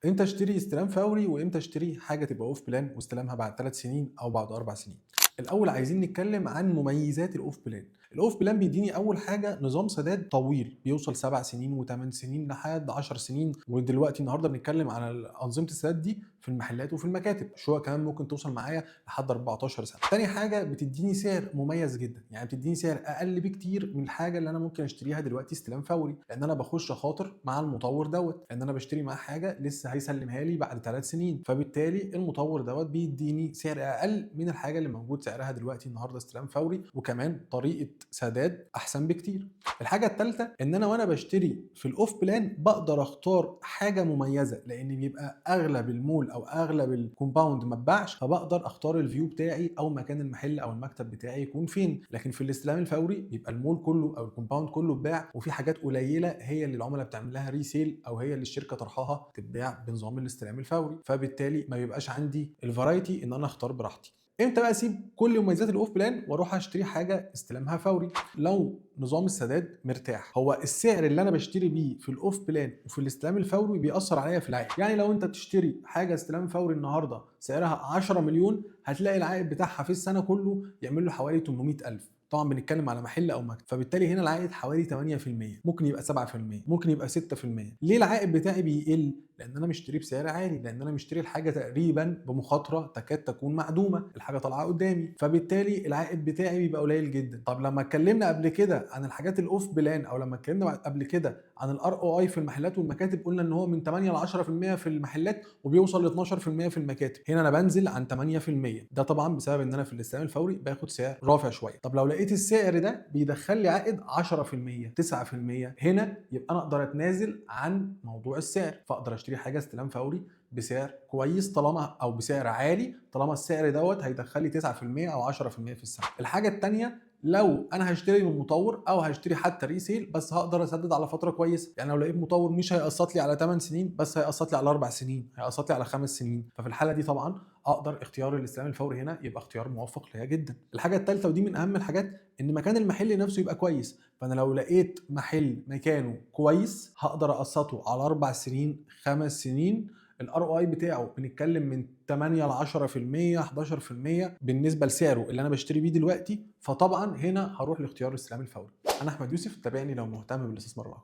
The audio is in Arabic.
امتى اشتري استلام فوري وامتى اشتري حاجه تبقى اوف بلان واستلامها بعد 3 سنين او بعد 4 سنين؟ الاول عايزين نتكلم عن مميزات الاوف بلان. الاوف بلان بيديني اول حاجه نظام سداد طويل بيوصل 7 سنين و8 سنين لحد 10 سنين، ودلوقتي النهارده بنتكلم على انظمه السداد دي في المحلات وفي المكاتب، شويه كمان ممكن توصل معايا لحد 14 سنه. تاني حاجه بتديني سعر مميز جدا، يعني بتديني سعر اقل بكتير من الحاجه اللي انا ممكن اشتريها دلوقتي استلام فوري، لان انا بخش اخاطر مع المطور لان انا بشتري معاه حاجه لسه هيسلمها لي بعد 3 سنين، فبالتالي المطور بيديني سعر اقل من الحاجه اللي موجود سعرها دلوقتي النهارده استلام فوري، وكمان طريقه سداد احسن بكتير. الحاجه الثالثه ان انا وانا بشتري في الاوف بلان بقدر اختار حاجه مميزه، لان بيبقى اغلب المول او اغلب الكومباوند ما اتباعش، فبقدر اختار الفيو بتاعي او مكان المحل او المكتب بتاعي يكون فين. لكن في الاستلام الفوري بيبقى المول كله او الكومباوند كله اتباع، وفي حاجات قليله هي اللي العملاء بتعمل لها ريسيل او هي اللي الشركه طرحها تتباع بنظام الاستلام الفوري، فبالتالي ما بيبقاش عندي الفرايتي ان انا اختار براحتي. امتى بقى اسيب كل مميزات الاوف بلان واروح اشتري حاجه استلامها فوري؟ لو نظام السداد مرتاح. هو السعر اللي انا بشتري بيه في الاوف بلان وفي الاستلام الفوري بيأثر عليا في العائد، يعني لو انت بتشتري حاجه استلام فوري النهارده سعرها 10 مليون، هتلاقي العائد بتاعها في السنه كله يعمل له حوالي 800,000. طبعا بنتكلم على محل او مكتب، فبالتالي هنا العائد حوالي 8%، ممكن يبقى 7%، ممكن يبقى 6%. ليه العائد بتاعي بيقل؟ لان انا مشتري بسعر عالي، لان انا مشتري الحاجه تقريبا بمخاطره تكاد تكون معدومه، الحاجه طالعه قدامي، فبالتالي العائد بتاعي بيبقى قليل جدا. طب لما اتكلمنا قبل كده عن الحاجات الاوف بلان، او لما اتكلمنا قبل كده عن الار او اي في المحلات والمكاتب، قلنا ان هو من 8 ل 10% في المحلات وبيوصل ل 12% في المكاتب. هنا انا بنزل عن 8%، ده طبعا بسبب ان انا في الاستلام الفوري باخد سعر رافع شويه. طب لو لقيت السعر ده بيدخل لي عائد 10%، 9%، هنا يبقى انا اقدر اتنازل عن موضوع السعر، فاقدر اشتري حاجه استلام فوري بسعر كويس طالما، او بسعر عالي طالما السعر هيدخل لي 9% او 10% في السنه. الحاجه الثانيه، لو انا هشتري من مطور او هشتري حتى ريسيل بس هقدر اسدد على فتره كويسه، يعني لو لقيت مطور مش هيقسط لي على 8 سنين بس هيقسط لي على 4 سنين، هيقسط لي على 5 سنين، ففي الحاله دي طبعا اقدر اختيار الاستلام الفوري هنا يبقى اختيار موفق ليا جدا. الحاجه الثالثه ودي من اهم الحاجات، ان مكان المحل نفسه يبقى كويس. فانا لو لقيت محل مكانه كويس هقدر اقسطه على 4 سنين 5 سنين، الار او اي بتاعه بنتكلم من 8 ل 10%، 11% بالنسبه لسعره اللي انا بشتري بيه دلوقتي، فطبعا هنا هروح لاختيار الاستلام الفوري. انا احمد يوسف، تابعني لو مهتم بالاستثمار العقاري.